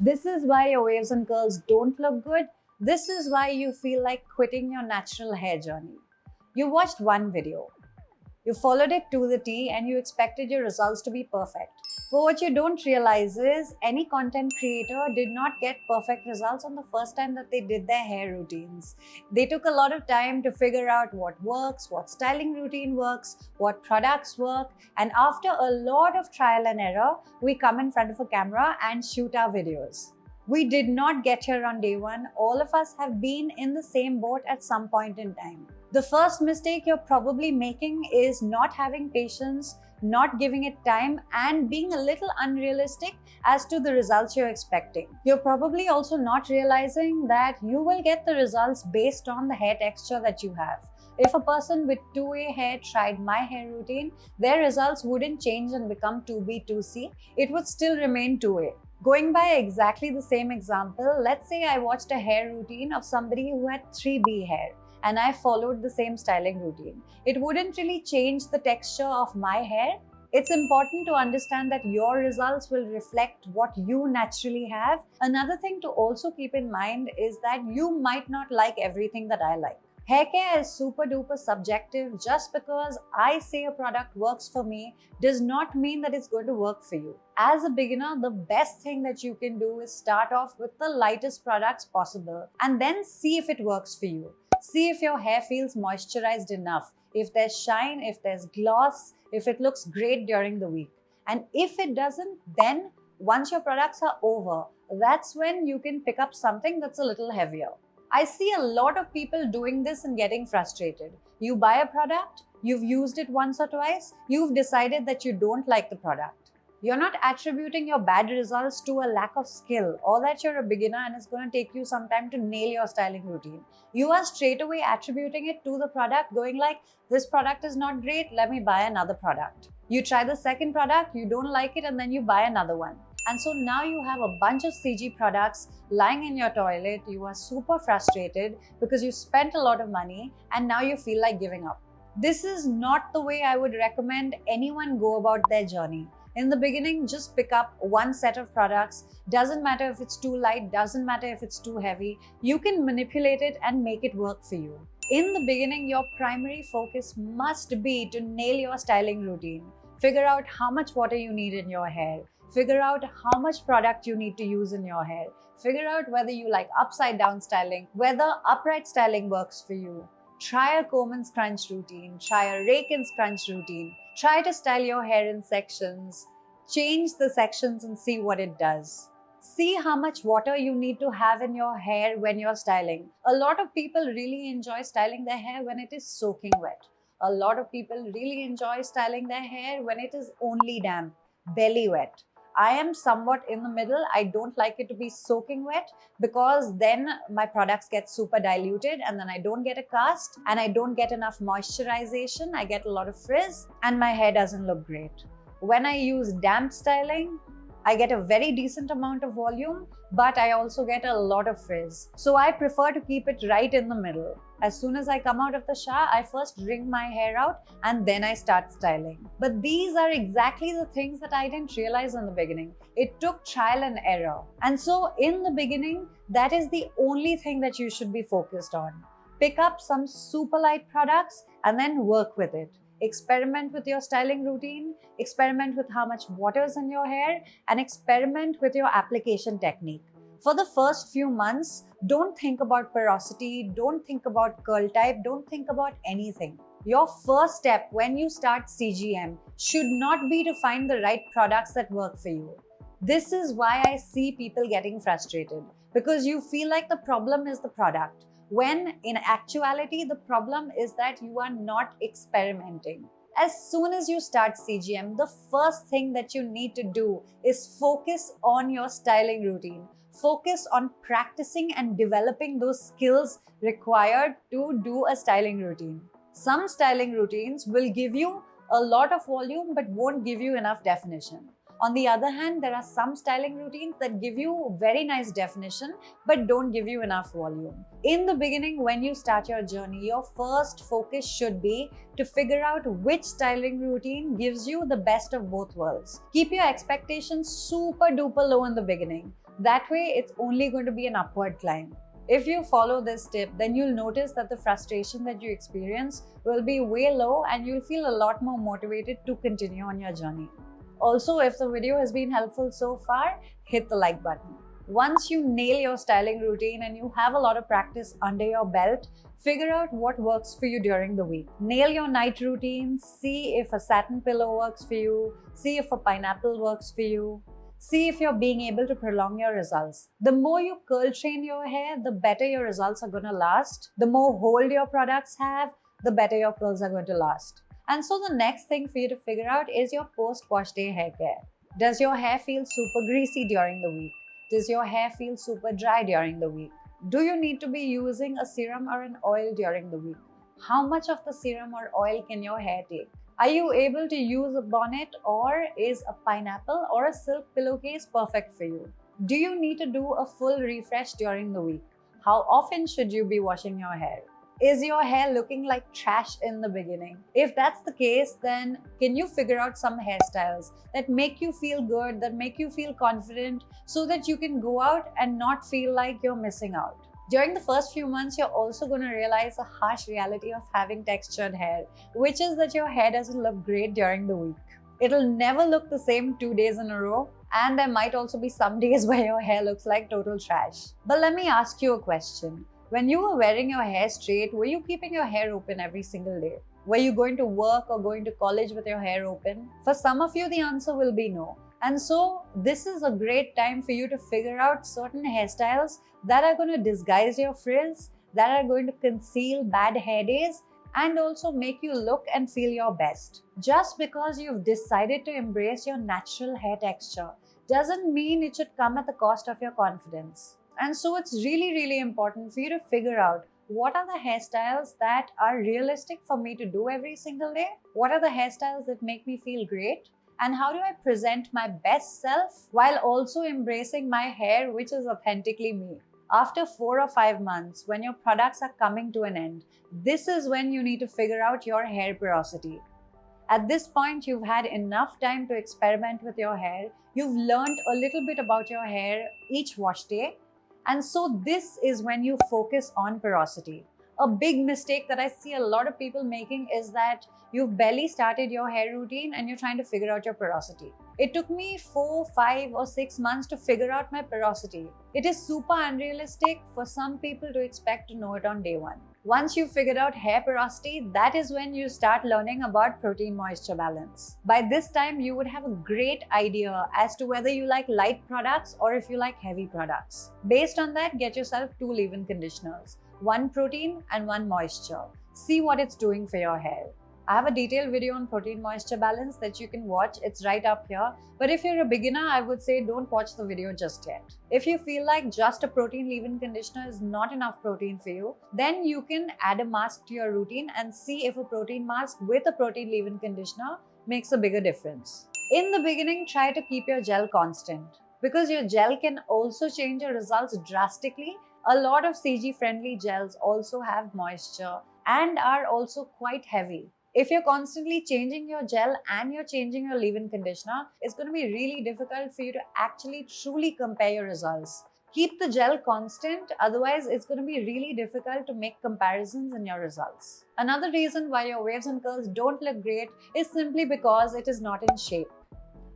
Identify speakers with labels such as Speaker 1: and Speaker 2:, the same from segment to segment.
Speaker 1: This is why your waves and curls don't look good. This is why you feel like quitting your natural hair journey. You watched one video. You followed it to the T and you expected your results to be perfect. But what you don't realize is any content creator did not get perfect results on the first time that they did their hair routines. They took a lot of time to figure out what works, what styling routine works, what products work, and after a lot of trial and error, we come in front of a camera and shoot our videos. We did not get here on day one. All of us have been in the same boat at some point in time. The first mistake you're probably making is not having patience, not giving it time, and being a little unrealistic as to the results you're expecting. You're probably also not realizing that you will get the results based on the hair texture that you have. If a person with 2A hair tried my hair routine, their results wouldn't change and become 2B, 2C. It would still remain 2A. Going by exactly the same example, let's say I watched a hair routine of somebody who had 3B hair and I followed the same styling routine. It wouldn't really change the texture of my hair. It's important to understand that your results will reflect what you naturally have. Another thing to also keep in mind is that you might not like everything that I like. Hair care is super duper subjective. Just because I say a product works for me does not mean that it's going to work for you. As a beginner, the best thing that you can do is start off with the lightest products possible and then see if it works for you. See if your hair feels moisturized enough, if there's shine, if there's gloss, if it looks great during the week. And if it doesn't, then once your products are over, that's when you can pick up something that's a little heavier. I see a lot of people doing this and getting frustrated. You buy a product, you've used it once or twice, you've decided that you don't like the product. You're not attributing your bad results to a lack of skill or that you're a beginner and it's going to take you some time to nail your styling routine. You are straight away attributing it to the product, going like, this product is not great, let me buy another product. You try the second product, you don't like it, and then you buy another one. And so now you have a bunch of CG products lying in your toilet. You are super frustrated because you spent a lot of money and now you feel like giving up. This is not the way I would recommend anyone go about their journey. In the beginning, just pick up one set of products. Doesn't matter if it's too light, doesn't matter if it's too heavy. You can manipulate it and make it work for you. In the beginning, your primary focus must be to nail your styling routine. Figure out how much water you need in your hair. Figure out how much product you need to use in your hair. Figure out whether you like upside down styling, whether upright styling works for you. Try a comb and scrunch routine. Try a rake and scrunch routine. Try to style your hair in sections. Change the sections and see what it does. See how much water you need to have in your hair when you're styling. A lot of people really enjoy styling their hair when it is soaking wet. A lot of people really enjoy styling their hair when it is only damp, belly wet. I am somewhat in the middle. I don't like it to be soaking wet because then my products get super diluted and then I don't get a cast and I don't get enough moisturization. I get a lot of frizz and my hair doesn't look great. When I use damp styling, I get a very decent amount of volume, but I also get a lot of frizz. So I prefer to keep it right in the middle. As soon as I come out of the shower, I first wring my hair out and then I start styling. But these are exactly the things that I didn't realize in the beginning. It took trial and error. And so in the beginning, that is the only thing that you should be focused on. Pick up some super light products and then work with it. Experiment with your styling routine, experiment with how much water is in your hair, and experiment with your application technique. For the first few months, don't think about porosity, don't think about curl type, don't think about anything. Your first step when you start CGM should not be to find the right products that work for you. This is why I see people getting frustrated, because you feel like the problem is the product, when in actuality, the problem is that you are not experimenting. As soon as you start CGM, the first thing that you need to do is focus on your styling routine. Focus on practicing and developing those skills required to do a styling routine. Some styling routines will give you a lot of volume but won't give you enough definition. On the other hand, there are some styling routines that give you very nice definition but don't give you enough volume. In the beginning, when you start your journey, your first focus should be to figure out which styling routine gives you the best of both worlds. Keep your expectations super duper low in the beginning. That way, it's only going to be an upward climb. If you follow this tip, then you'll notice that the frustration that you experience will be way low and you'll feel a lot more motivated to continue on your journey. Also, if the video has been helpful so far, hit the like button. Once you nail your styling routine and you have a lot of practice under your belt, figure out what works for you during the week. Nail your night routine, see if a satin pillow works for you, see if a pineapple works for you. See if you're being able to prolong your results. The more you curl train your hair, the better your results are going to last. The more hold your products have, the better your curls are going to last. And so the next thing for you to figure out is your post-wash day hair care. Does your hair feel super greasy during the week? Does your hair feel super dry during the week? Do you need to be using a serum or an oil during the week? How much of the serum or oil can your hair take? Are you able to use a bonnet, or is a pineapple or a silk pillowcase perfect for you? Do you need to do a full refresh during the week? How often should you be washing your hair? Is your hair looking like trash in the beginning? If that's the case, then can you figure out some hairstyles that make you feel good, that make you feel confident, so that you can go out and not feel like you're missing out? During the first few months, you're also going to realize the harsh reality of having textured hair, which is that your hair doesn't look great during the week. It'll never look the same 2 days in a row, and there might also be some days where your hair looks like total trash. But let me ask you a question. When you were wearing your hair straight, were you keeping your hair open every single day? Were you going to work or going to college with your hair open? For some of you, the answer will be no. And so this is a great time for you to figure out certain hairstyles that are going to disguise your frizz, that are going to conceal bad hair days, and also make you look and feel your best. Just because you've decided to embrace your natural hair texture doesn't mean it should come at the cost of your confidence. And so it's really important for you to figure out what are the hairstyles that are realistic for me to do every single day? What are the hairstyles that make me feel great? And how do I present my best self while also embracing my hair, which is authentically me? After 4 or 5 months, when your products are coming to an end, this is when you need to figure out your hair porosity. At this point, you've had enough time to experiment with your hair. You've learned a little bit about your hair each wash day. And so this is when you focus on porosity. A big mistake that I see a lot of people making is that you've barely started your hair routine and you're trying to figure out your porosity. It took me 4, 5 or 6 months to figure out my porosity. It is super unrealistic for some people to expect to know it on day 1. Once you've figured out hair porosity, that is when you start learning about protein-moisture balance. By this time, you would have a great idea as to whether you like light products or if you like heavy products. Based on that, get yourself 2 leave-in conditioners, 1 protein and 1 moisture. See what it's doing for your hair. I have a detailed video on protein-moisture balance that you can watch. It's right up here. But if you're a beginner, I would say don't watch the video just yet. If you feel like just a protein leave-in conditioner is not enough protein for you, then you can add a mask to your routine and see if a protein mask with a protein leave-in conditioner makes a bigger difference. In the beginning, try to keep your gel constant because your gel can also change your results drastically. A lot of CG-friendly gels also have moisture and are also quite heavy. If you're constantly changing your gel and you're changing your leave-in conditioner, it's going to be really difficult for you to actually truly compare your results. Keep the gel constant, otherwise it's going to be really difficult to make comparisons in your results. Another reason why your waves and curls don't look great is simply because it is not in shape.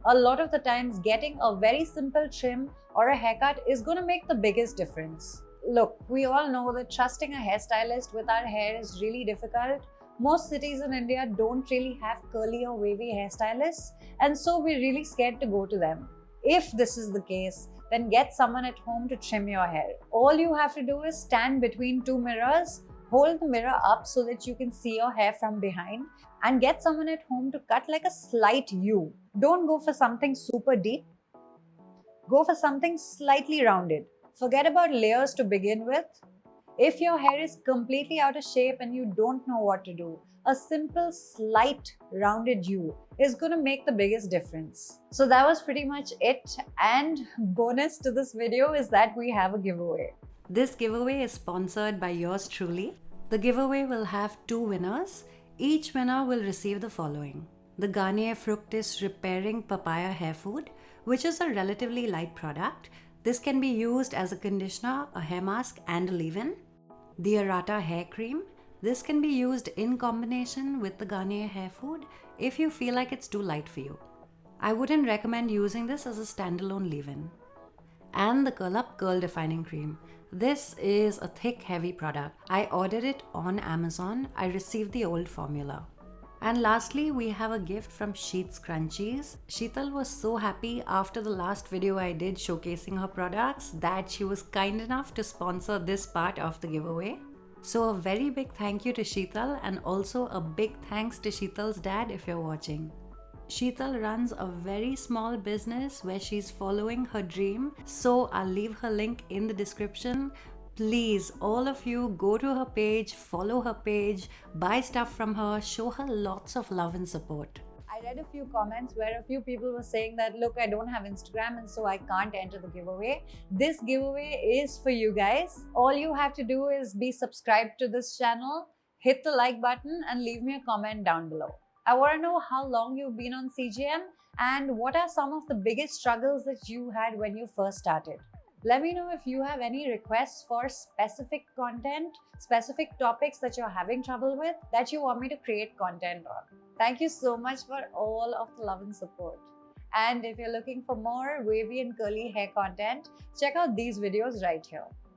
Speaker 1: A lot of the times, getting a very simple trim or a haircut is going to make the biggest difference. Look, we all know that trusting a hairstylist with our hair is really difficult. Most cities in India don't really have curly or wavy hairstylists, and so we're really scared to go to them. If this is the case, then get someone at home to trim your hair. All you have to do is stand between 2 mirrors, hold the mirror up so that you can see your hair from behind, and get someone at home to cut like a slight U. Don't go for something super deep. Go for something slightly rounded. Forget about layers to begin with. If your hair is completely out of shape and you don't know what to do, a simple slight rounded U is going to make the biggest difference. So that was pretty much it. And bonus to this video is that we have a giveaway. This giveaway is sponsored by yours truly. The giveaway will have 2 winners. Each winner will receive the following: the Garnier Fructis Repairing Papaya Hair Food, which is a relatively light product
Speaker 2: This can be used as a conditioner, a hair mask, and a leave-in. The Arata hair cream. This can be used in combination with the Garnier hair food if you feel like it's too light for you. I wouldn't recommend using this as a standalone leave-in. And the Curl Up Curl Defining Cream. This is a thick, heavy product. I ordered it on Amazon. I received the old formula. And lastly, we have a gift from Sheet's Crunchies. Sheetal was so happy after the last video I did showcasing her products that she was kind enough to sponsor this part of the giveaway. So a very big thank you to Sheetal, and also a big thanks to Sheetal's dad if you're watching. Sheetal runs a very small business where she's following her dream, so I'll leave her link in the description. Please, all of you, go to her page, follow her page, buy stuff from her, show her lots of love and support.
Speaker 1: I read a few comments where a few people were saying that, look, I don't have Instagram and so I can't enter the giveaway. This giveaway is for you guys. All you have to do is be subscribed to this channel, hit the like button, and leave me a comment down below. I want to know how long you've been on CGM and what are some of the biggest struggles that you had when you first started. Let me know if you have any requests for specific content, specific topics that you're having trouble with that you want me to create content on. Thank you so much for all of the love and support. And if you're looking for more wavy and curly hair content, check out these videos right here.